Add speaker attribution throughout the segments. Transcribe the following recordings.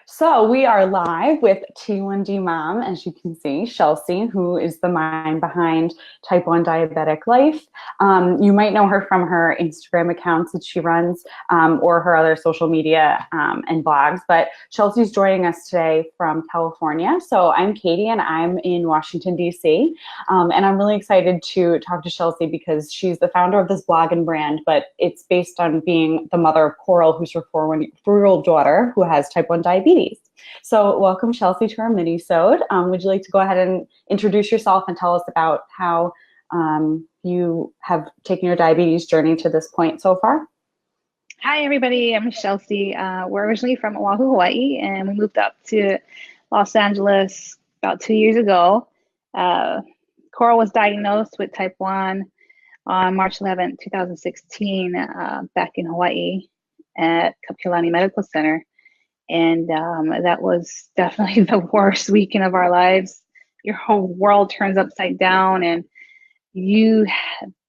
Speaker 1: So we are live with T1D Mom, as you can see, Shelsea, who is the mind behind Type 1 Diabetic Life. You might know her from her Instagram accounts that she runs or her other social media and blogs, but Chelsea's joining us today from California. So I'm Katie and I'm in Washington, D.C. And I'm really excited to talk to Shelsea because she's the founder of this blog and brand, but it's based on being the mother of Coral, who's her 4-year-old daughter who has Type 1 diabetes. So welcome, Shelsea, to our Minisode. Would you like to go ahead and introduce yourself and tell us about how you have taken your diabetes journey to this point so far?
Speaker 2: Hi, everybody. I'm Shelsea. We're originally from Oahu, Hawaii, and we moved up to Los Angeles about 2 years ago. Coral was diagnosed with type 1 on March 11, 2016, back in Hawaii at Kapiolani Medical Center. And that was definitely the worst weekend of our lives. Your whole world turns upside down, and you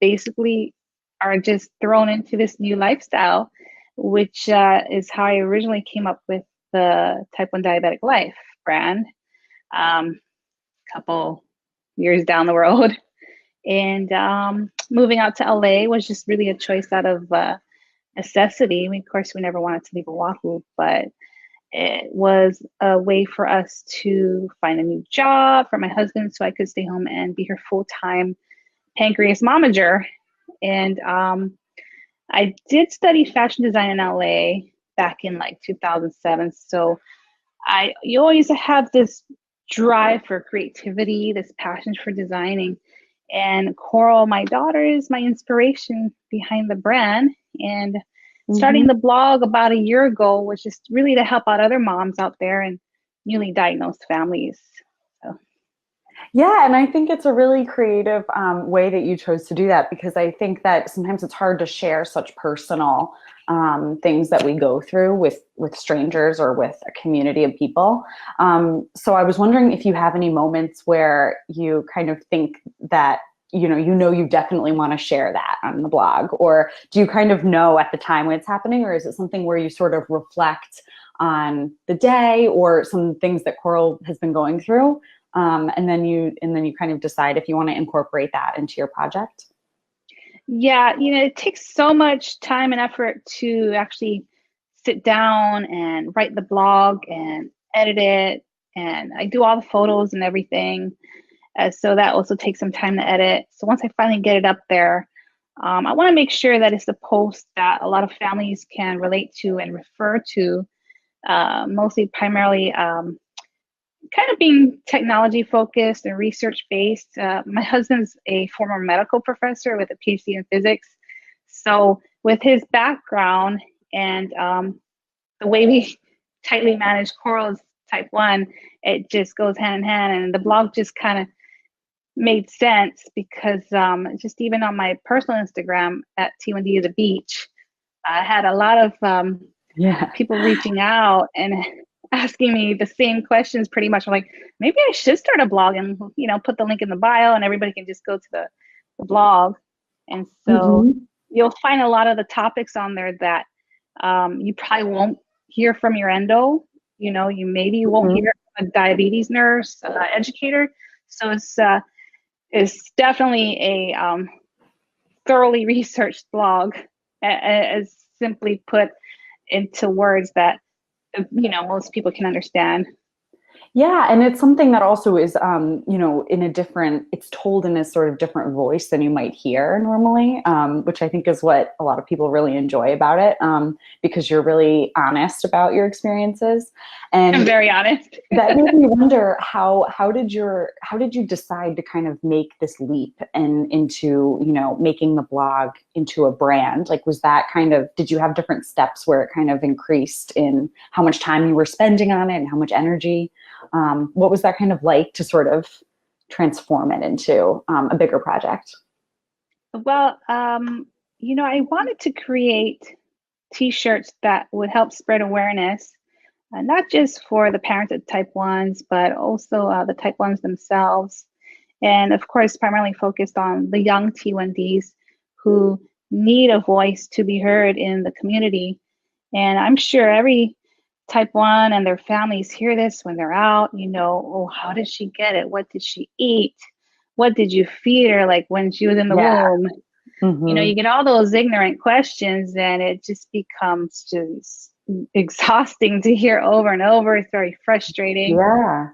Speaker 2: basically are just thrown into this new lifestyle, which is how I originally came up with the Type 1 Diabetic Life brand couple years down the road. And moving out to LA was just really a choice out of necessity. Of course, we never wanted to leave Oahu, but it was a way for us to find a new job for my husband so I could stay home and be her full-time pancreas momager. And I did study fashion design in LA back in like 2007. So you always have this drive for creativity, this passion for designing. And Coral, my daughter, is my inspiration behind the brand. And starting the blog about a year ago was just really to help out other moms out there and newly diagnosed families. So.
Speaker 1: Yeah, and I think it's a really creative way that you chose to do that, because I think that sometimes it's hard to share such personal things that we go through with strangers or with a community of people. So I was wondering if you have any moments where you kind of think that you definitely want to share that on the blog, or do you kind of know at the time when it's happening, or is it something where you sort of reflect on the day or some things that Coral has been going through, and then you kind of decide if you want to incorporate that into your project?
Speaker 2: Yeah, it takes so much time and effort to actually sit down and write the blog and edit it, and I do all the photos and everything. So that also takes some time to edit. So once I finally get it up there, I want to make sure that it's a post that a lot of families can relate to and refer to, primarily kind of being technology focused and research based. My husband's a former medical professor with a PhD in physics. So with his background and the way we tightly manage Coral's type 1, it just goes hand in hand. And the blog just kind of made sense because just even on my personal Instagram at T1D the Beach, I had a lot of people reaching out and asking me the same questions pretty much. I'm like, maybe I should start a blog and put the link in the bio and everybody can just go to the blog. And so you'll find a lot of the topics on there that you probably won't hear from your endo. You won't hear from a diabetes nurse, educator. So it's definitely a thoroughly researched blog, as simply put into words that most people can understand.
Speaker 1: Yeah, and it's something that also is, it's told in a sort of different voice than you might hear normally, which I think is what a lot of people really enjoy about it, because you're really honest about your experiences. And
Speaker 2: I'm very honest.
Speaker 1: That made me wonder how did you decide to kind of make this leap and into making the blog into a brand? Like, was that did you have different steps where it kind of increased in how much time you were spending on it and how much energy? What was that kind of like to sort of transform it into a bigger project?
Speaker 2: Well, I wanted to create t-shirts that would help spread awareness, not just for the parents of type 1s, but also the type 1s themselves. And of course, primarily focused on the young T1Ds who need a voice to be heard in the community. And I'm sure every type 1 and their families hear this when they're out, oh, how did she get it? What did she eat? What did you feed her, like when she was in the
Speaker 1: Yeah.
Speaker 2: womb? You get all those ignorant questions, and it just becomes just exhausting to hear over and over. It's very frustrating.
Speaker 1: Yeah.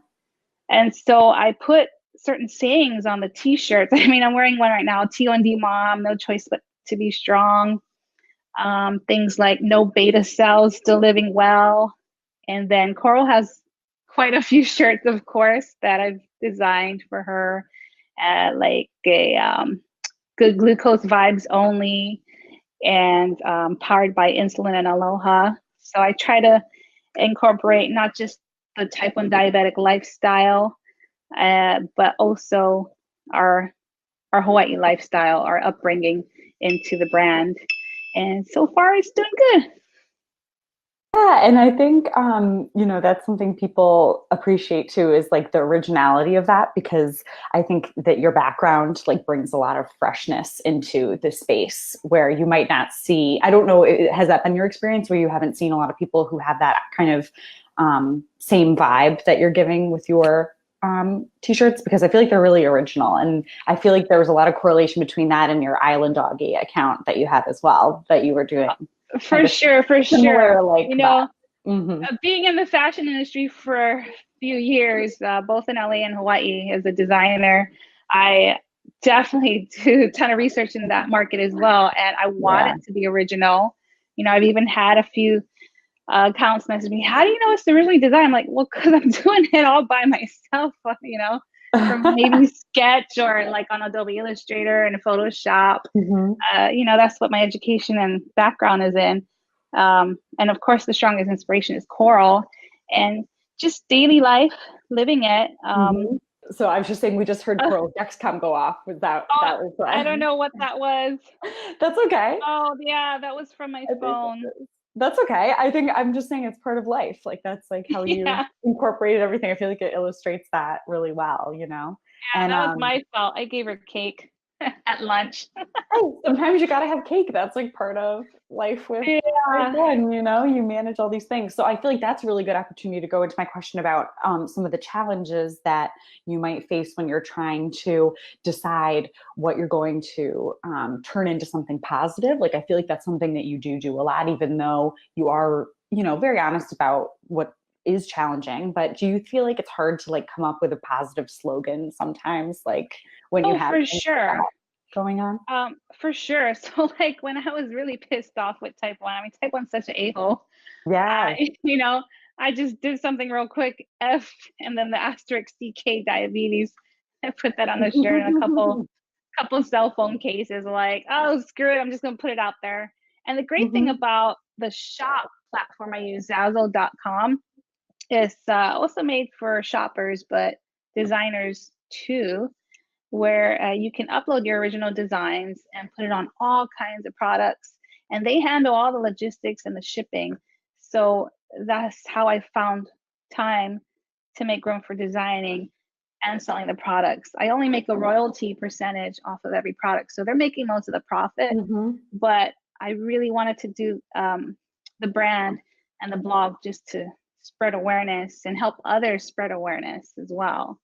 Speaker 2: And so I put certain sayings on the t-shirts. I mean, I'm wearing one right now, T1D mom, no choice but to be strong. Things like no beta cells, still living well. And then Coral has quite a few shirts, of course, that I've designed for her, like a good glucose vibes only, and powered by insulin and aloha. So I try to incorporate not just the type 1 diabetic lifestyle, but also our Hawaii lifestyle, our upbringing into the brand. And so far it's doing good.
Speaker 1: Yeah, and I think that's something people appreciate too, is like the originality of that, because I think that your background like brings a lot of freshness into the space where you might not see. I don't know, has that been your experience where you haven't seen a lot of people who have that kind of same vibe that you're giving with your t-shirts? Because I feel like they're really original, and I feel like there was a lot of correlation between that and your Island Doggy account that you had as well, that you were doing.
Speaker 2: For sure.
Speaker 1: Like
Speaker 2: being in the fashion industry for a few years, both in LA and Hawaii as a designer, I definitely do a ton of research in that market as well. And I want it to be original. I've even had a few accounts message me, how do you know it's originally designed? I'm like, well, because I'm doing it all by myself, from maybe Sketch or like on Adobe Illustrator and Photoshop. That's what my education and background is in. And of course, the strongest inspiration is Coral, and just daily life, living it.
Speaker 1: So I was just saying, we just heard Coral Dexcom go off. That was
Speaker 2: I don't know what that was.
Speaker 1: That's okay.
Speaker 2: Oh yeah, that was from my phone.
Speaker 1: That's okay. I think I'm just saying it's part of life. Like that's like how you incorporated everything. I feel like it illustrates that really well,
Speaker 2: Yeah,
Speaker 1: and
Speaker 2: that was my fault. I gave her cake at lunch.
Speaker 1: Hey, sometimes you gotta have cake. That's like part of life with type 1, you manage all these things. So I feel like that's a really good opportunity to go into my question about some of the challenges that you might face when you're trying to decide what you're going to turn into something positive. Like I feel like that's something that you do a lot, even though you are, very honest about what is challenging. But do you feel like it's hard to like come up with a positive slogan sometimes, like when you have
Speaker 2: for sure
Speaker 1: going on?
Speaker 2: For sure. So like when I was really pissed off with type 1, I mean, type 1's such an a-hole.
Speaker 1: Yeah.
Speaker 2: I just did something real quick, F, and then the asterisk CK diabetes. I put that on the shirt and a couple cell phone cases, like, oh, screw it, I'm just gonna put it out there. And the great thing about the shop platform I use, Zazzle.com, is also made for shoppers, but designers too, where you can upload your original designs and put it on all kinds of products, and they handle all the logistics and the shipping. So that's how I found time to make room for designing and selling the products. I only make a royalty percentage off of every product, so they're making most of the profit. But I really wanted to do the brand and the blog just to spread awareness and help others spread awareness as well.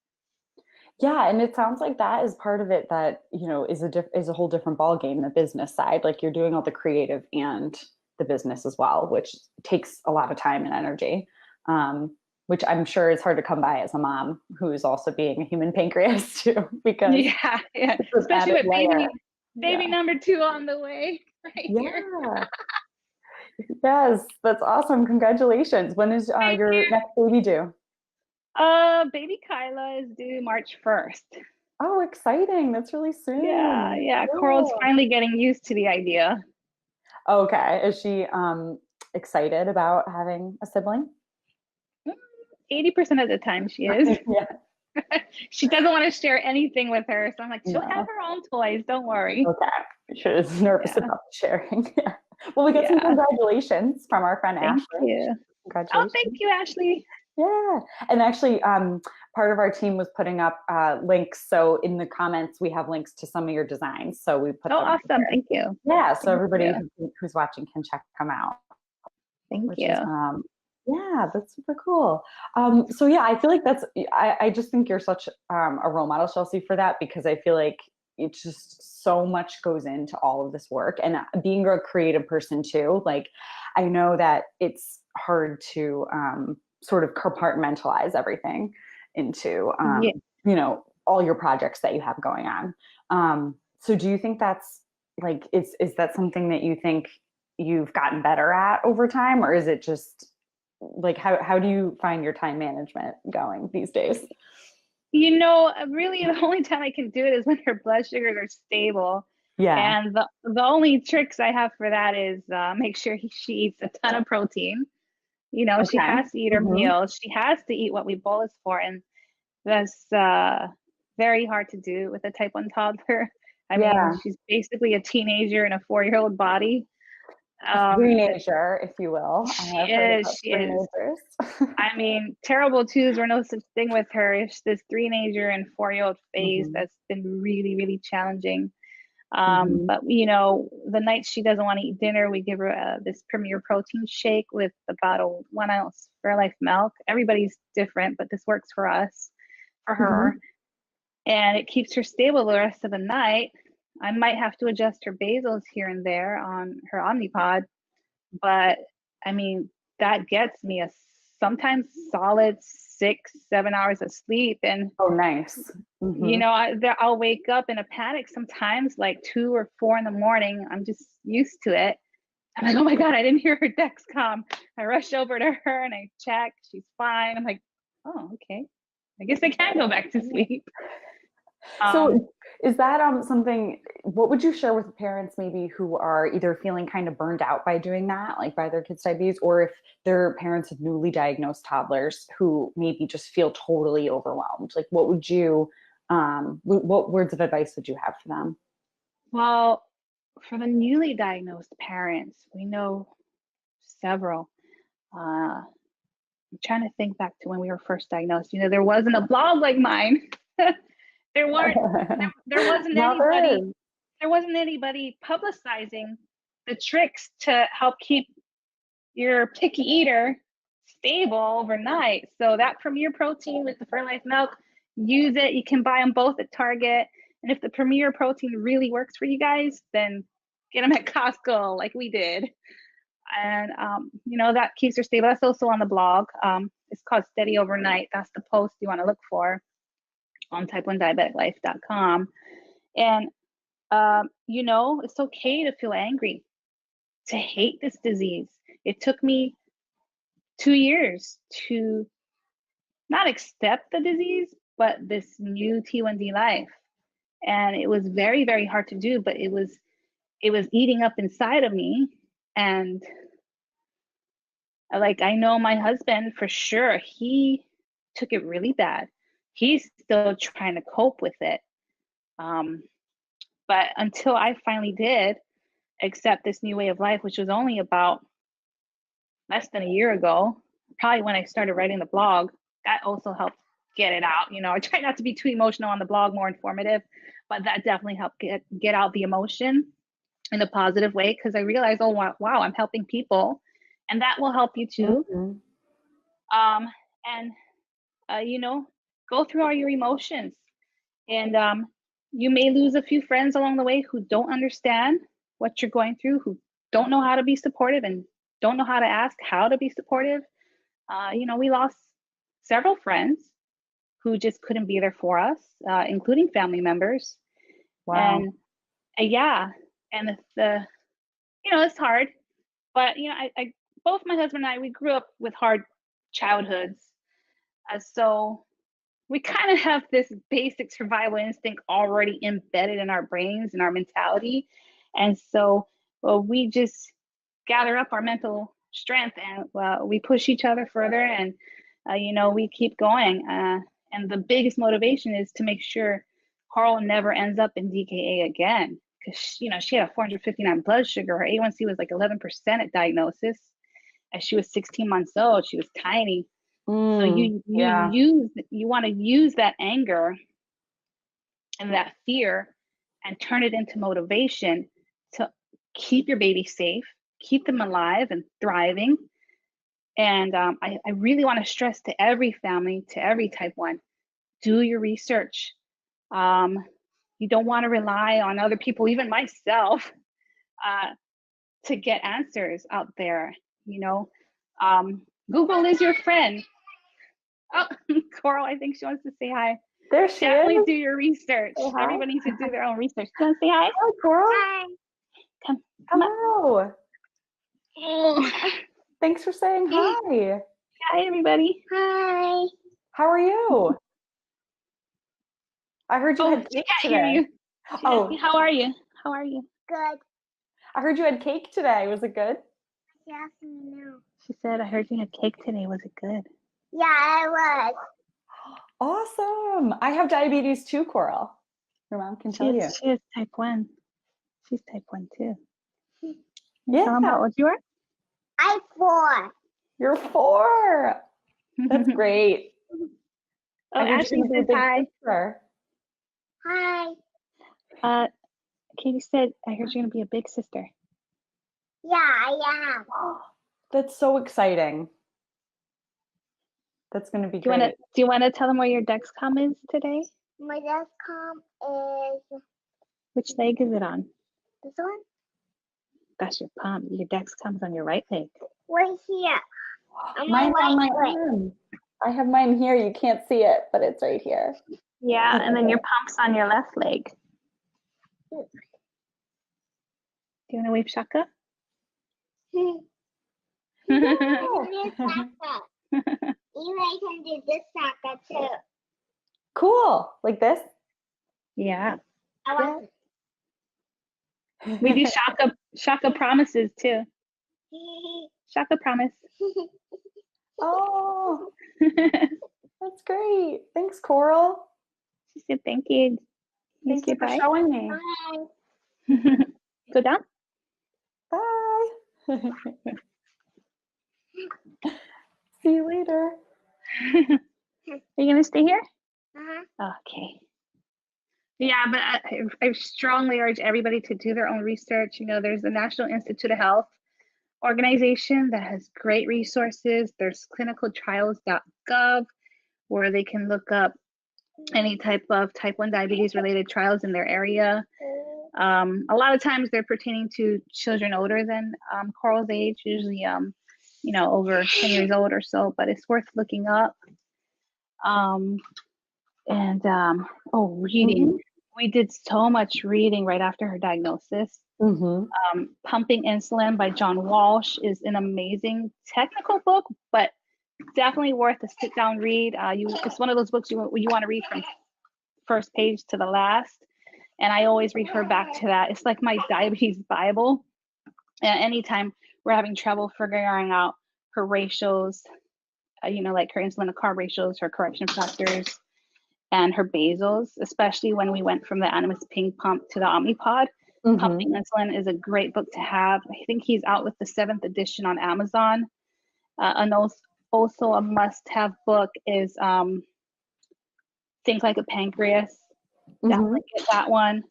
Speaker 1: Yeah, and it sounds like that is part of it that, is a whole different ballgame, the business side. Like you're doing all the creative and the business as well, which takes a lot of time and energy, which I'm sure is hard to come by as a mom who is also being a human pancreas too, because
Speaker 2: yeah. Especially with baby number 2 on the way here.
Speaker 1: Yes, that's awesome. Congratulations. When is your next baby due?
Speaker 2: Baby Kyla is due March 1st.
Speaker 1: Oh, exciting. That's really soon.
Speaker 2: Yeah. Coral's finally getting used to the idea.
Speaker 1: Okay. Is she excited about having a sibling?
Speaker 2: 80% of the time she is.
Speaker 1: Yeah.
Speaker 2: She doesn't want to share anything with her. So I'm like, she'll have her own toys. Don't worry.
Speaker 1: Okay. She was nervous about sharing. Yeah. Well, we got some congratulations from our friend Ashley.
Speaker 2: Thank you.
Speaker 1: Congratulations.
Speaker 2: Oh, thank you, Ashley.
Speaker 1: Yeah. And actually, part of our team was putting up links. So in the comments, we have links to some of your designs. So we put them
Speaker 2: awesome.
Speaker 1: there.
Speaker 2: Thank you.
Speaker 1: Yeah. So everybody who's watching can check them out.
Speaker 2: Thank you.
Speaker 1: Yeah, that's super cool. So yeah, I feel like I just think you're such a role model, Chelsea, for that because I feel like it's just so much goes into all of this work and being a creative person too. Like, I know that it's hard to sort of compartmentalize everything into,
Speaker 2: Yeah.
Speaker 1: all your projects that you have going on. So do you think that's like, is that something that you think you've gotten better at over time, or is it just like how do you find your time management going these days?
Speaker 2: Really the only time I can do it is when her blood sugars are stable.
Speaker 1: Yeah.
Speaker 2: And the only tricks I have for that is make sure she eats a ton of protein. She
Speaker 1: Okay.
Speaker 2: has to eat her
Speaker 1: Hmm.
Speaker 2: meals. She has to eat what we bolus for. And that's very hard to do with a type 1 toddler. I mean,
Speaker 1: Yeah.
Speaker 2: she's basically a teenager in a 4-year-old body.
Speaker 1: A
Speaker 2: But
Speaker 1: three-nager, if you will. I
Speaker 2: she
Speaker 1: have heard
Speaker 2: is,
Speaker 1: about
Speaker 2: she is.
Speaker 1: three-nagers.
Speaker 2: I mean, terrible twos were no such thing with her. It's this 3-nager and 4-year-old phase
Speaker 1: Hmm.
Speaker 2: that's been really, really challenging.
Speaker 1: Hmm.
Speaker 2: But the nights she doesn't want to eat dinner, we give her this Premier protein shake with about a 1 ounce Fairlife milk. Everybody's different, but this works for her,
Speaker 1: Hmm.
Speaker 2: and it keeps her stable the rest of the night. I might have to adjust her basals here and there on her Omnipod, but I mean, that gets me a sometimes solid 6, 7 hours of sleep. And,
Speaker 1: Oh, nice. Hmm.
Speaker 2: I'll wake up in a panic sometimes, like 2 or 4 in the morning. I'm just used to it. I'm like, oh my God, I didn't hear her Dexcom. I rush over to her and I check. She's fine. I'm like, oh, okay. I guess I can go back to sleep. Um,
Speaker 1: So is that something, what would you share with parents maybe who are either feeling kind of burned out by doing that, like by their kids' diabetes, or if they're parents of newly diagnosed toddlers who maybe just feel totally overwhelmed? Like what words of advice would you have for them?
Speaker 2: well, for the newly diagnosed parents, we know several. I'm trying to think back to when we were first diagnosed. There wasn't a blog like mine. there weren't. There wasn't
Speaker 1: Now there
Speaker 2: anybody.
Speaker 1: is.
Speaker 2: There wasn't anybody publicizing the tricks to help keep your picky eater stable overnight. So that Premier protein with the Fairlife milk, use it. You can buy them both at Target. And if the Premier protein really works for you guys, then get them at Costco like we did. And that keeps her stable. That's also on the blog. It's called Steady Overnight. That's the post you want to look for on type1diabeticlife.com. And it's okay to feel angry, to hate this disease. It took me 2 years to not accept the disease, but this new T1D life. And it was very, very hard to do, but it was eating up inside of me. And like, I know my husband for sure, he took it really bad. He's still trying to cope with it. Um, but until I finally did accept this new way of life, which was only about less than a year ago, probably when I started writing the blog, that also helped get it out. I try not to be too emotional on the blog, more informative, but that definitely helped get out the emotion in a positive way, because I realized, oh wow, I'm helping people, and that will help you too.
Speaker 1: Mhm.
Speaker 2: And go through all your emotions, and you may lose a few friends along the way who don't understand what you're going through, who don't know how to be supportive and don't know how to ask how to be supportive. We lost several friends who just couldn't be there for us, including family members.
Speaker 1: Wow.
Speaker 2: And yeah, and it's hard, but I both my husband and I, we grew up with hard childhoods, so we kind of have this basic survival instinct already embedded in our brains and our mentality. And so, well, we just gather up our mental strength, and we push each other further, and we keep going. And the biggest motivation is to make sure Carl never ends up in DKA again, because she had a 459 blood sugar. Her A1C was like 11% at diagnosis. As she was 16 months old, she was tiny. So
Speaker 1: Mm, yeah.
Speaker 2: you want to use that anger and that fear and turn it into motivation to keep your baby safe, keep them alive and thriving, And I really want to stress to every family, to every type 1, do your research. You don't want to rely on other people, even myself, to get answers out there. You know, Google is your friend. Oh, Coral, I think she wants to say hi.
Speaker 1: There she
Speaker 2: Definitely
Speaker 1: is.
Speaker 2: do your research.
Speaker 1: Say hi.
Speaker 2: Everybody needs to do their own research. Do you want to say hi?
Speaker 1: Hi, Coral.
Speaker 3: Hi.
Speaker 2: Come up.
Speaker 1: Hello.
Speaker 2: Oh.
Speaker 1: Thanks for saying hi.
Speaker 2: Hi, everybody.
Speaker 3: Hi.
Speaker 1: How are you? I heard you
Speaker 2: Oh,
Speaker 1: had
Speaker 2: she
Speaker 1: cake
Speaker 2: can't
Speaker 1: today.
Speaker 2: hear you. She
Speaker 1: Oh.
Speaker 2: asked me, how are you? How are you?
Speaker 3: Good.
Speaker 1: I heard you had cake today. Was it good?
Speaker 3: Yes, no.
Speaker 2: She said, I heard you had cake today. Was it good?
Speaker 3: Yeah, I was.
Speaker 1: Awesome. I have diabetes too, Coral. Your mom can tell you.
Speaker 2: She is type 1. She's type 1 too.
Speaker 1: Yeah.
Speaker 2: Tell them how old you are.
Speaker 3: I'm 4.
Speaker 1: You're 4. That's great.
Speaker 2: Oh,
Speaker 1: I heard
Speaker 2: Ashley
Speaker 1: you're gonna
Speaker 2: says
Speaker 1: be a big
Speaker 2: hi.
Speaker 1: sister.
Speaker 3: Hi.
Speaker 2: Katie said, I heard you're going to be a big sister.
Speaker 3: Yeah, I am.
Speaker 1: That's so exciting. That's going to be great.
Speaker 2: Do you want to tell them where your Dexcom is today?
Speaker 3: My Dexcom is
Speaker 2: Which leg is it on?
Speaker 3: this one.
Speaker 2: That's your pump. Your Dexcom's on your right leg.
Speaker 3: Right here. On
Speaker 1: Mine's on my
Speaker 3: right leg.
Speaker 1: arm. I have mine here. You can't see it, but it's right here.
Speaker 2: Yeah, and then your pump's on your left leg. Do you want to wave Shaka?
Speaker 3: You can do this Saka too.
Speaker 1: Cool. Like this?
Speaker 2: Yeah.
Speaker 3: I want
Speaker 2: We do Shaka promises too. Shaka promise.
Speaker 1: Oh, that's great. Thanks, Coral.
Speaker 2: She said thank you.
Speaker 1: Thank you for
Speaker 2: Bye.
Speaker 1: showing me.
Speaker 3: Bye.
Speaker 2: Go down.
Speaker 1: Bye. See you later.
Speaker 2: Are you going to stay here?
Speaker 3: Uh-huh.
Speaker 2: Okay. Yeah, but I strongly urge everybody to do their own research. You know, there's the National Institute of Health organization that has great resources. There's clinicaltrials.gov where they can look up any type of type 1 diabetes related trials in their area. A lot of times they're pertaining to children older than Coral's age, usually over 10 years old or so, but it's worth looking up. Reading. We did so much reading right after her diagnosis. Pumping Insulin by John Walsh is an amazing technical book, but definitely worth a sit-down read. It's one of those books you want to read from first page to the last, and I always refer back to that. It's like my diabetes Bible. And anytime we're having trouble figuring out her ratios, like her insulin to carb ratios, her correction factors, and her basals, especially when we went from the Animas Pink pump to the Omnipod. Pumping Insulin is a great book to have. I think he's out with the 7th edition on Amazon. And also a must-have book is Think Like a Pancreas. Definitely get that one.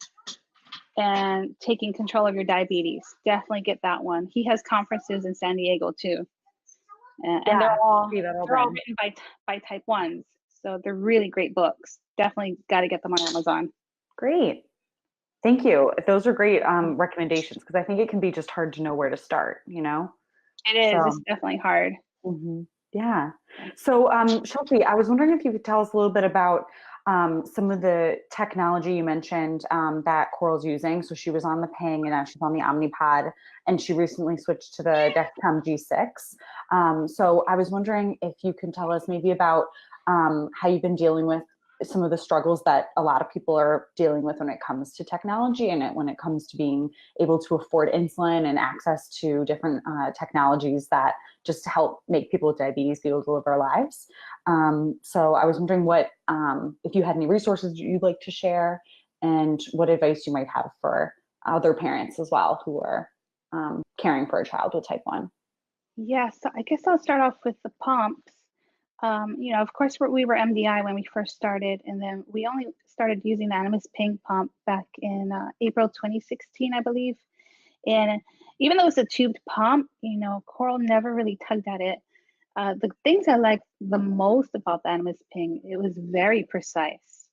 Speaker 2: And Taking Control of Your Diabetes. Definitely get that one. He has conferences in San Diego too. And they're all written by type 1s. So they're really great books. Definitely got to get them on Amazon.
Speaker 1: Great. Thank you. Those are great recommendations because I think it can be just hard to know where to start,
Speaker 2: It is. So. It's definitely hard.
Speaker 1: Yeah. So, Shelsea, I was wondering if you could tell us a little bit about some of the technology you mentioned that Coral's using. So she was on the Ping and now she's on the Omnipod, and she recently switched to the Dexcom G6. So I was wondering if you can tell us maybe about how you've been dealing with some of the struggles that a lot of people are dealing with when it comes to technology and when it comes to being able to afford insulin and access to different technologies that just help make people with diabetes be able to live their lives. So I was wondering what, if you had any resources you'd like to share and what advice you might have for other parents as well who are caring for a child with type 1.
Speaker 2: Yeah, so I guess I'll start off with the pumps. Of course, we were MDI when we first started, and then we only started using the Animas Ping pump back in April 2016, I believe. And even though it's a tubed pump, Coral never really tugged at it. The things I like the most about the Animus Ping, it was very precise.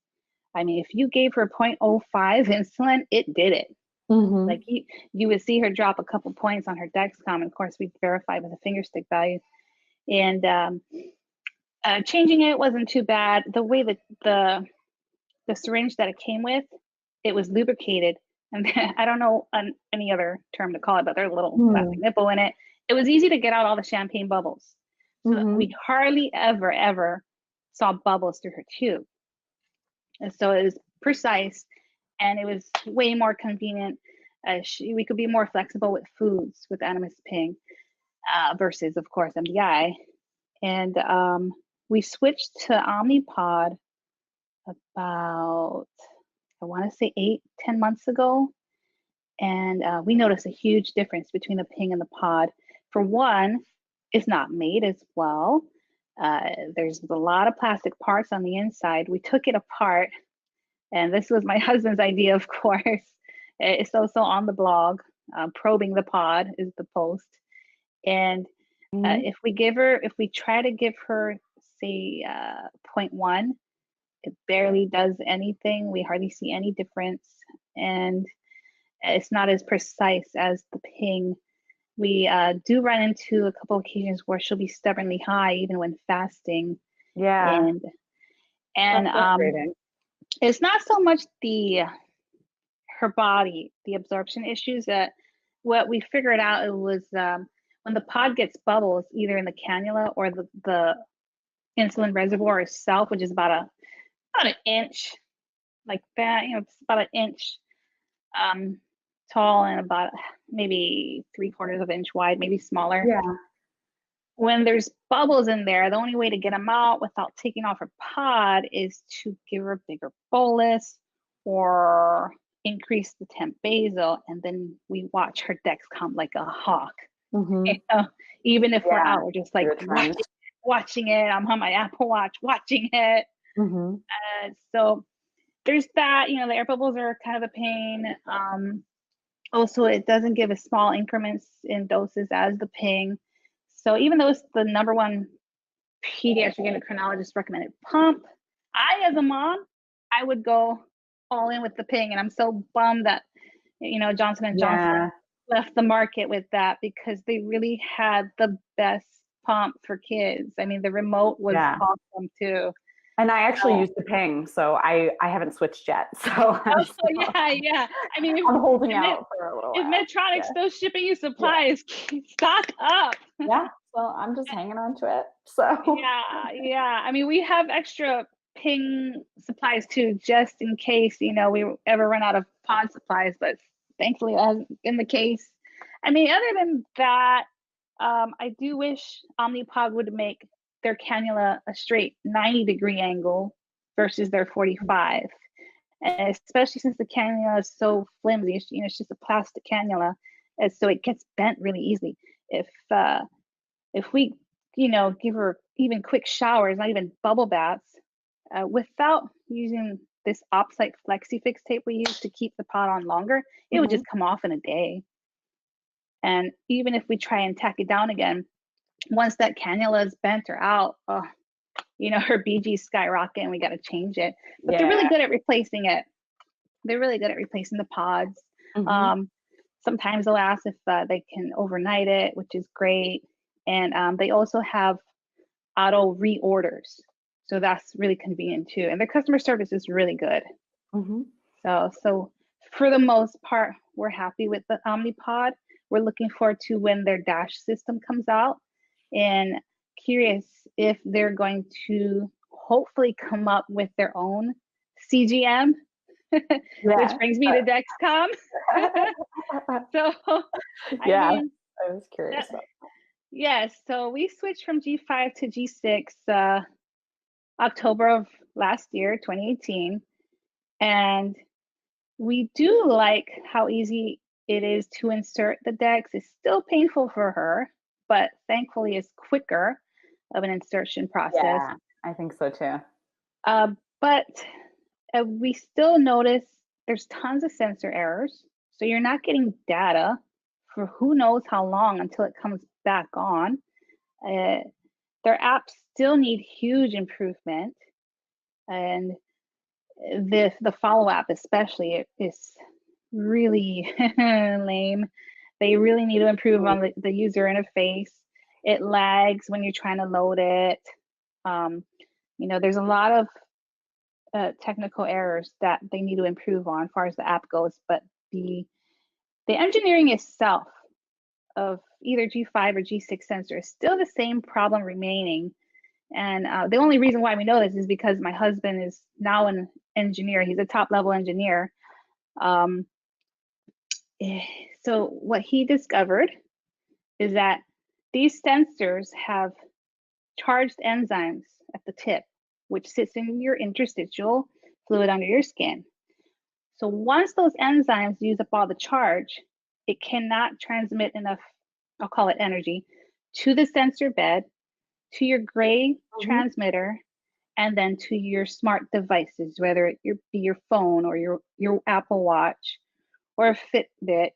Speaker 2: I mean, if you gave her 0.05 insulin, it did it.
Speaker 1: Mm-hmm.
Speaker 2: Like you would see her drop a couple points on her Dexcom, and of course we verified with a finger stick value. And changing it wasn't too bad. The way that the syringe that it came with, it was lubricated, and I don't know any other term to call it, but there's a little plastic nipple in it. It was easy to get out all the champagne bubbles. So we hardly ever saw bubbles through her tube. And so it was precise, and it was way more convenient. We could be more flexible with foods with Animus Ping versus, of course, MDI. And we switched to Omnipod about, I want to say 8-10 months ago. And we noticed a huge difference between the Ping and the Pod. For one, it's not made as well. There's a lot of plastic parts on the inside. We took it apart, and this was my husband's idea, of course. It's also on the blog. Probing the Pod is the post. And if we try to give her, say, 0.1, it barely does anything. We hardly see any difference. And it's not as precise as the Ping. We do run into a couple occasions where she'll be stubbornly high even when fasting.
Speaker 1: Yeah.
Speaker 2: And it's not so much her body, the absorption issues. That what we figured out, it was when the pod gets bubbles, either in the cannula or the insulin reservoir itself, which is about an inch, like that. It's about an inch tall and about maybe 3/4 of an inch wide, maybe smaller.
Speaker 1: Yeah.
Speaker 2: When there's bubbles in there, the only way to get them out without taking off her pod is to give her a bigger bolus or increase the temp basal, and then we watch her Dexcom like a hawk. Even if we're out, we're just like watching it. I'm on my Apple Watch watching it. So there's that. The air bubbles are kind of a pain. Also, it doesn't give as small increments in doses as the Ping. So even though it's the #1 pediatric endocrinologist recommended pump, as a mom, I would go all in with the Ping. And I'm so bummed that, Johnson & Johnson left the market with that, because they really had the best pump for kids. I mean, the remote was awesome too.
Speaker 1: And I actually use the Ping, so I haven't switched yet. So
Speaker 2: yeah. I mean,
Speaker 1: I'm holding out for a little while.
Speaker 2: If Medtronic's still shipping you supplies, stock up.
Speaker 1: Yeah, well, I'm just hanging on to it. So
Speaker 2: yeah. I mean, we have extra Ping supplies too, just in case we ever run out of pod supplies. But thankfully, that hasn't been the case. I mean, other than that, I do wish Omnipod would make their cannula a straight 90-degree angle versus their 45, and especially since the cannula is so flimsy. It's just a plastic cannula, and so it gets bent really easily. If we give her even quick showers, not even bubble baths, without using this Opsite FlexiFix tape we use to keep the pod on longer, it would just come off in a day. And even if we try and tack it down again, once that cannula is bent or out, her BG skyrocket and we got to change it. But they're really good at replacing it. They're really good at replacing the pods. Sometimes they'll ask if they can overnight it, which is great. And they also have auto reorders. So that's really convenient too. And their customer service is really good. So for the most part, we're happy with the Omnipod. We're looking forward to when their Dash system comes out, and curious if they're going to hopefully come up with their own CGM, which brings me to Dexcom. So
Speaker 1: I was curious.
Speaker 2: Yes, so we switched from G5 to G6 October of last year, 2018, and we do like how easy it is to insert the Dex. It's still painful for her, but thankfully it's quicker of an insertion process.
Speaker 1: Yeah, I think so too.
Speaker 2: But we still notice there's tons of sensor errors. So you're not getting data for who knows how long until it comes back on. Their apps still need huge improvement, and the follow app especially is really lame. They really need to improve on the user interface. It lags when you're trying to load it. There's a lot of technical errors that they need to improve on as far as the app goes, but the engineering itself of either G5 or G6 sensor is still the same problem remaining. And the only reason why we know this is because my husband is now an engineer. He's a top level engineer. So what he discovered is that these sensors have charged enzymes at the tip, which sits in your interstitial fluid under your skin. So once those enzymes use up all the charge, it cannot transmit enough, I'll call it energy, to the sensor bed, to your gray transmitter, and then to your smart devices, whether it be your phone or your Apple Watch or a Fitbit.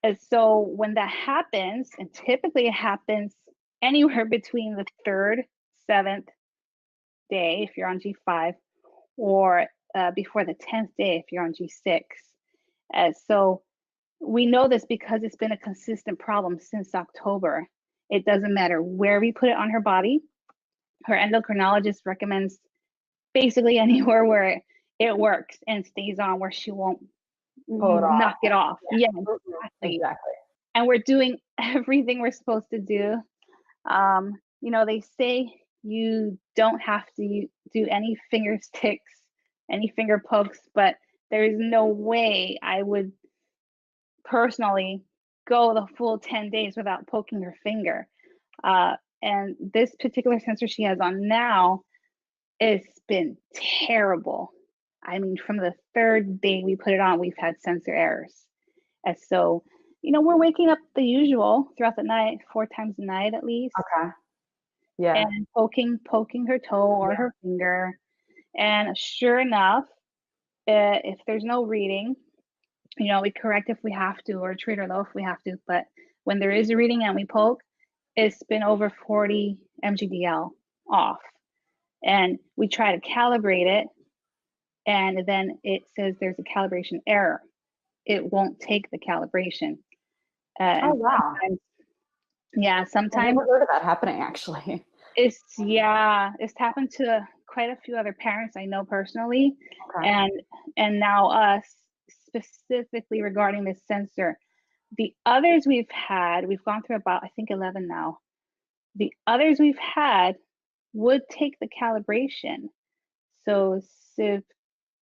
Speaker 2: And so when that happens, and typically it happens anywhere between the 3rd, 7th day if you're on G5, or before the 10th day if you're on G6. So we know this because it's been a consistent problem since October. It doesn't matter where we put it on her body. Her endocrinologist recommends basically anywhere where it works and stays on, where she won't knock it off. Yeah, exactly. And we're doing everything we're supposed to do. They say you don't have to do any finger sticks, any finger pokes, but there is no way I would personally go the full 10 days without poking her finger. And this particular sensor she has on now, it's been terrible. I mean, from the 3rd day we put it on, we've had sensor errors. And so, we're waking up the usual throughout the night, 4 times a night at least.
Speaker 1: Okay. Yeah.
Speaker 2: And poking her toe or her finger. And sure enough, if there's no reading, we correct if we have to, or treat her low if we have to. But when there is a reading and we poke, it's been over 40 mgdl off. And we try to calibrate it, and then it says there's a calibration error. It won't take the calibration.
Speaker 1: Oh, wow.
Speaker 2: Sometimes
Speaker 1: I've never heard of that happening, actually.
Speaker 2: It's happened to quite a few other parents I know personally. Okay. And now us, specifically regarding this sensor. The others we've gone through about, I think, 11 now. The others we've had would take the calibration. So it's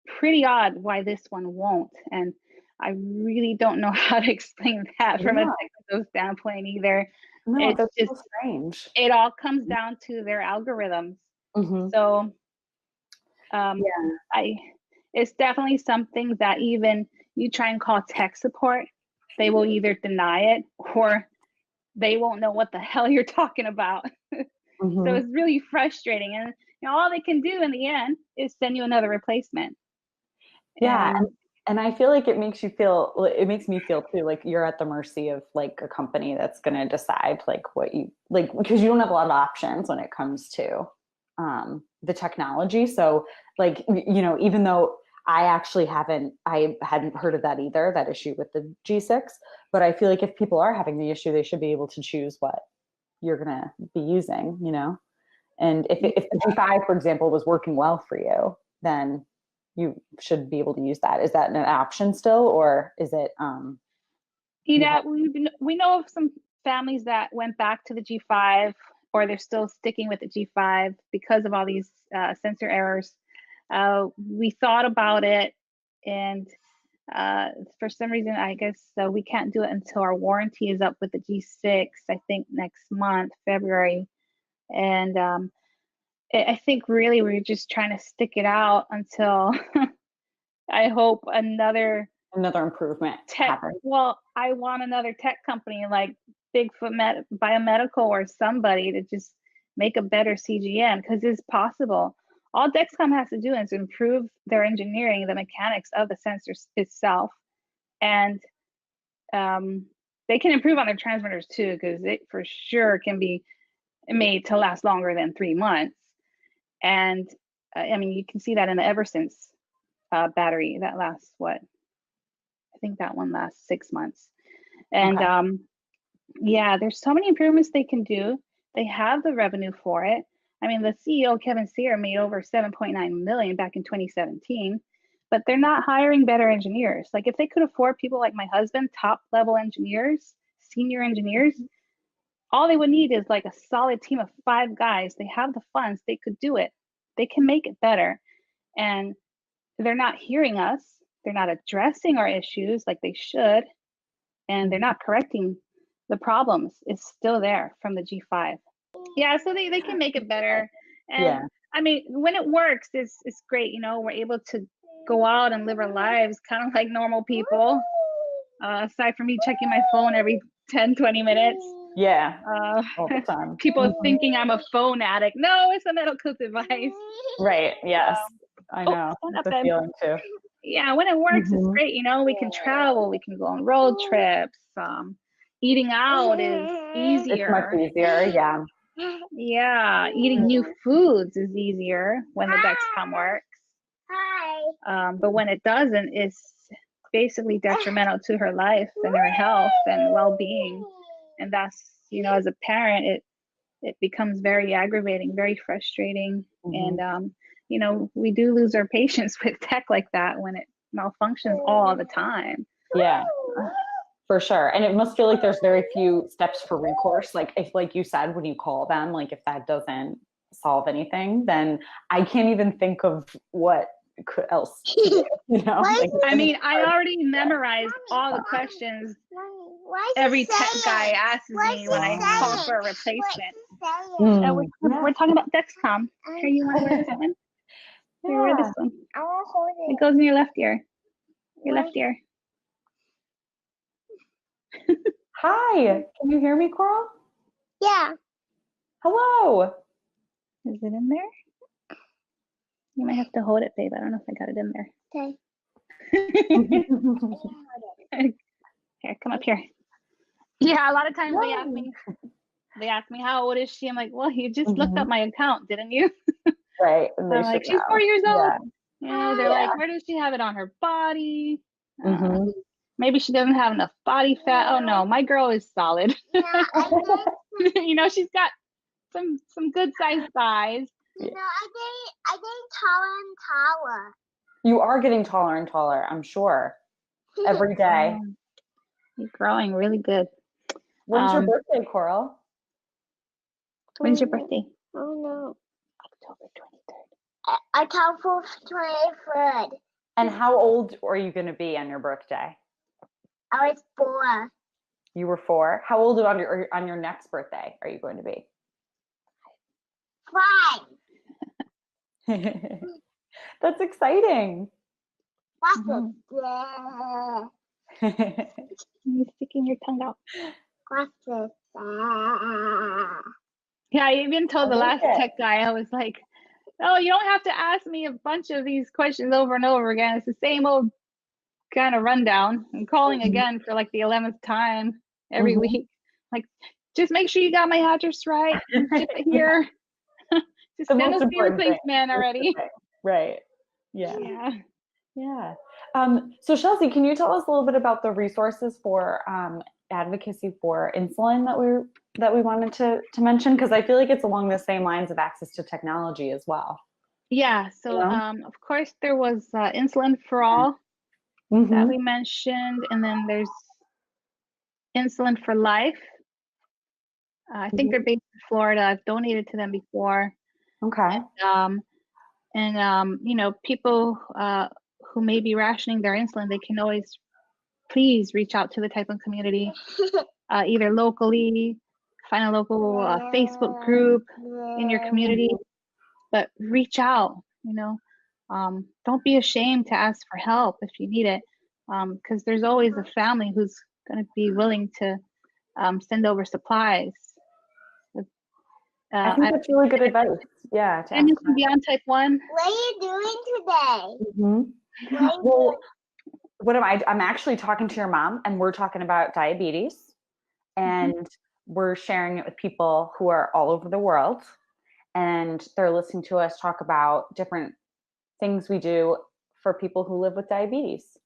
Speaker 2: pretty odd why this one won't. And I really don't know how to explain that from a technical standpoint either.
Speaker 1: No, that's just so strange.
Speaker 2: It all comes down to their algorithms. So it's definitely something that even you try and call tech support, they will either deny it or they won't know what the hell you're talking about. So it's really frustrating. And all they can do in the end is send you another replacement.
Speaker 1: Yeah. And I feel like it makes me feel too, like you're at the mercy of like a company that's going to decide like what you like, because you don't have a lot of options when it comes to the technology. So like, even though I hadn't heard of that either, that issue with the G6, but I feel like if people are having the issue, they should be able to choose what you're going to be using, and if the G5, for example, was working well for you, then you should be able to use that. Is that an option still, or is it?
Speaker 2: We know of some families that went back to the G5, or they're still sticking with the G5 because of all these sensor errors. We thought about it, and for some reason, I guess we can't do it until our warranty is up with the G6. I think next month, February, and I think really we're just trying to stick it out until I hope another
Speaker 1: improvement happens.
Speaker 2: Well, I want another tech company like Bigfoot Biomedical or somebody to just make a better CGM, because it's possible. All Dexcom has to do is improve their engineering, the mechanics of the sensor itself, and they can improve on their transmitters too, because it for sure can be made to last longer than 3 months. And I mean, you can see that in the Eversense battery that lasts what? I think that one lasts 6 months. And
Speaker 1: Okay.
Speaker 2: yeah, there's so many improvements they can do. They have the revenue for it. I mean, the CEO, Kevin Sear, made over 7.9 million back in 2017, but they're not hiring better engineers. Like if they could afford people like my husband, top level engineers, senior engineers, all they would need is like a solid team of 5 guys. They have the funds, they could do it. They can make it better. And they're not hearing us. They're not addressing our issues like they should. And they're not correcting the problems. It's still there from the G5. Yeah, so they can make it better. And
Speaker 1: Yeah.
Speaker 2: I mean, when it works, it's great. You know, we're able to go out and live our lives kind of like normal people. Aside from me checking my phone every 10, 20 minutes.
Speaker 1: Yeah. All the time.
Speaker 2: People thinking I'm a phone addict. No, it's a medical device.
Speaker 1: Right. Yes. I know.
Speaker 2: Stand up,
Speaker 1: The
Speaker 2: babe.
Speaker 1: feeling too.
Speaker 2: Yeah, when it works, it's great. You know, we can travel, we can go on road trips. Eating out is
Speaker 1: It's much
Speaker 2: easier.
Speaker 1: easier. Yeah.
Speaker 2: Yeah, eating new foods is easier when the Dexcom works.
Speaker 3: Hi.
Speaker 2: But when it doesn't, it's basically detrimental to her life and her health and well-being. And that's, you know, as a parent, it becomes very aggravating, very frustrating. And you know, we do lose our patience with tech like that when it malfunctions all the time.
Speaker 1: Yeah. For sure. And it must feel like there's very few steps for recourse. Like if, like you said, when you call them, like if that doesn't solve anything, then I can't even think of what else to do, you know? Like,
Speaker 2: I mean, I already memorized all the questions every tech guy asks me when I call for a replacement. We're talking about Dexcom. Here, you want to wear this one? Here, wear this one.
Speaker 3: I want to hold
Speaker 2: It goes in your left ear. Your left ear.
Speaker 1: Hi, can you hear me, Coral?
Speaker 3: Yeah.
Speaker 1: Hello.
Speaker 2: Is it in there? You might have to hold it, babe. I don't know if I got it in there.
Speaker 3: Okay.
Speaker 2: Here, come up here. Yeah, a lot of times they ask me how old is she? I'm like, well, you just looked up my account, didn't you?
Speaker 1: Right. And
Speaker 2: I'm like, she's 4 years old.
Speaker 1: Yeah.
Speaker 2: You know, they're like, where does she have it on her body? Maybe she doesn't have enough body fat. Oh no, my girl is solid.
Speaker 3: Yeah,
Speaker 2: You know, she's got some good sized thighs.
Speaker 3: you know, I get taller and taller.
Speaker 1: You are getting taller and taller, I'm sure. Every day.
Speaker 2: You're growing really good.
Speaker 1: When's your birthday, Coral?
Speaker 2: When's your birthday?
Speaker 3: Oh no.
Speaker 2: October 23rd.
Speaker 3: October 23rd.
Speaker 1: And how old are you going to be on your birthday?
Speaker 3: I was 4.
Speaker 1: You were 4. How old on your next birthday are you going to be?
Speaker 3: 5.
Speaker 1: That's exciting.
Speaker 3: What's it?
Speaker 2: You're sticking your tongue out.
Speaker 3: What's it?
Speaker 2: Yeah, I even told the last tech guy, I was like, oh, you don't have to ask me a bunch of these questions over and over again. It's the same old kind of rundown. I'm calling again for like the 11th time every week. Like, just make sure you got my address right. Ship it here. Just send us the replacement already.
Speaker 1: Right. Yeah. So Shelsea, can you tell us a little bit about the resources for advocacy for insulin that we wanted to mention? Because I feel like it's along the same lines of access to technology as well.
Speaker 2: Yeah. So of course there was Insulin for All that we mentioned, and then there's Insulin for Life. I think they're based in Florida. I've donated to them before.
Speaker 1: Okay.
Speaker 2: And you know, people who may be rationing their insulin, they can always please reach out to the Type 1 community, either locally, find a local Facebook group in your community, but reach out, you know. Don't be ashamed to ask for help if you need it, because there's always a family who's going to be willing to send over supplies.
Speaker 1: I think that's really good advice. Yeah.
Speaker 2: And you can be on Type 1.
Speaker 3: What are you doing today?
Speaker 1: Well, what am I? I'm actually talking to your mom, and we're talking about diabetes. And we're sharing it with people who are all over the world, and they're listening to us talk about different things we do for people who live with diabetes.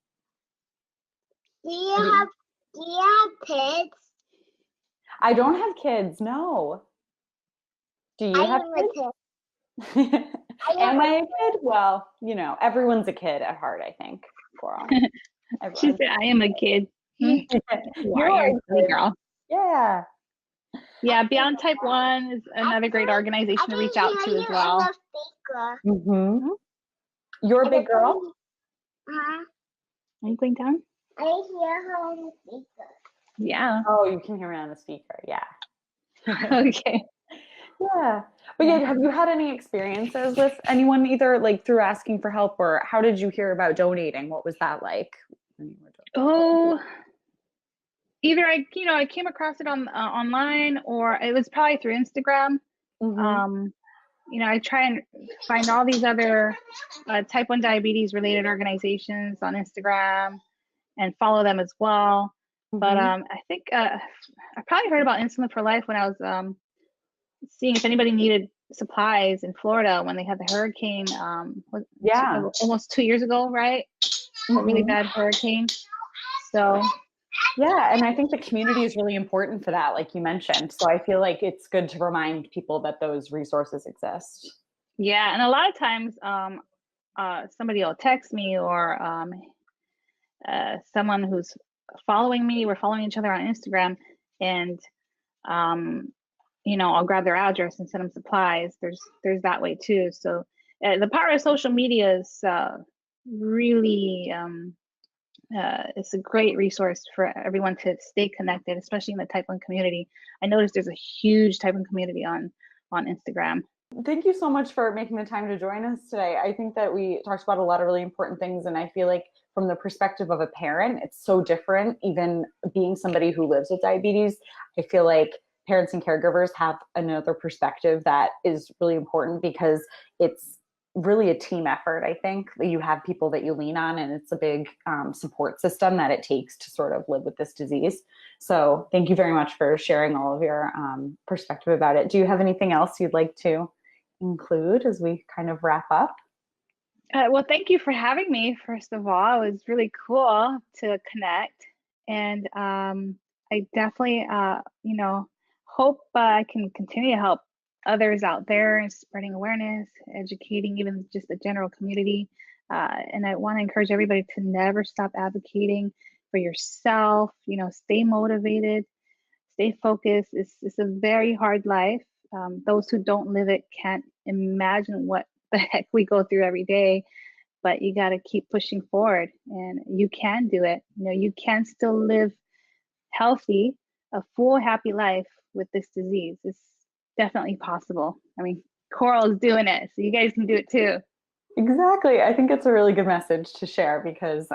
Speaker 3: Do you have kids?
Speaker 1: I don't have kids, no. Do you have
Speaker 3: am a
Speaker 1: kids?
Speaker 3: kid.
Speaker 1: Am I a kid? Well, you know, everyone's a kid at heart, I think, Coral.
Speaker 2: She said, I am a kid. You are a silly girl.
Speaker 1: Yeah.
Speaker 2: Yeah, Beyond Type 1 is another great organization to reach out to as well.
Speaker 1: Mm-hmm. You're a big girl?
Speaker 3: Uh-huh.
Speaker 2: Are you going down?
Speaker 3: I hear her on the speaker.
Speaker 2: Yeah.
Speaker 1: Oh, you can hear me on the speaker. Yeah.
Speaker 2: Okay.
Speaker 1: Yeah. But yeah, have you had any experiences with anyone, either like through asking for help, or how did you hear about donating? What was that like?
Speaker 2: Oh, either I came across it on online, or it was probably through Instagram.
Speaker 1: Mm-hmm.
Speaker 2: I try and find all these other type 1 diabetes related organizations on Instagram and follow them as well.
Speaker 1: Mm-hmm.
Speaker 2: But I think I probably heard about Insulin for Life when I was seeing if anybody needed supplies in Florida when they had the hurricane. Almost 2 years ago, right? A really bad hurricane. So
Speaker 1: yeah, and I think the community is really important for that, like you mentioned. So I feel like it's good to remind people that those resources exist.
Speaker 2: yeah, and a lot of times somebody will text me, or someone who's following me, we're following each other on Instagram, and I'll grab their address and send them supplies. There's that way too. So the power of social media is really it's a great resource for everyone to stay connected, especially in the type 1 community. I noticed there's a huge type 1 community on Instagram.
Speaker 1: Thank you so much for making the time to join us today. I think that we talked about a lot of really important things, and I feel like from the perspective of a parent, it's so different. Even being somebody who lives with diabetes, I feel like parents and caregivers have another perspective that is really important, because it's really a team effort. I think you have people that you lean on, and it's a big support system that it takes to sort of live with this disease. So thank you very much for sharing all of your perspective about it. Do you have anything else you'd like to include as we kind of wrap up?
Speaker 2: Well, thank you for having me. First of all, it was really cool to connect, and I definitely, hope I can continue to help others out there and spreading awareness, educating even just the general community. And I want to encourage everybody to never stop advocating for yourself. Stay motivated, stay focused. It's a very hard life. Those who don't live it can't imagine what the heck we go through every day, but you got to keep pushing forward, and you can do it. You can still live healthy, a full, happy life with this disease. It's definitely possible. I mean, Coral is doing it, so you guys can do it too.
Speaker 1: Exactly. I think it's a really good message to share, because,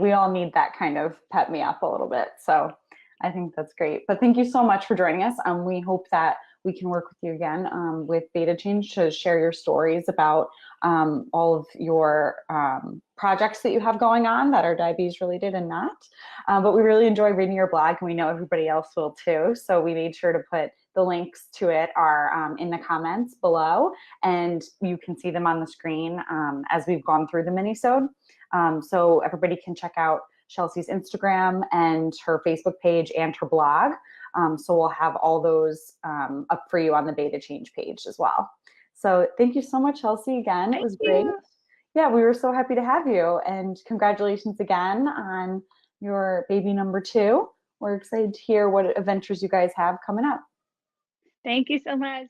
Speaker 1: we all need that kind of pep me up a little bit. So I think that's great. But thank you so much for joining us. We hope that we can work with you again with Beta Change to share your stories about all of your projects that you have going on that are diabetes related and not. But we really enjoy reading your blog, and we know everybody else will too. So we made sure to put the links to it are in the comments below, and you can see them on the screen as we've gone through the minisode. So everybody can check out Shelsea's Instagram and her Facebook page and her blog. So we'll have all those up for you on the Beta Change page as well. So thank you so much, Shelsea, again. It was great. Yeah, we were so happy to have you, and congratulations again on your baby number 2. We're excited to hear what adventures you guys have coming up.
Speaker 2: Thank you so much.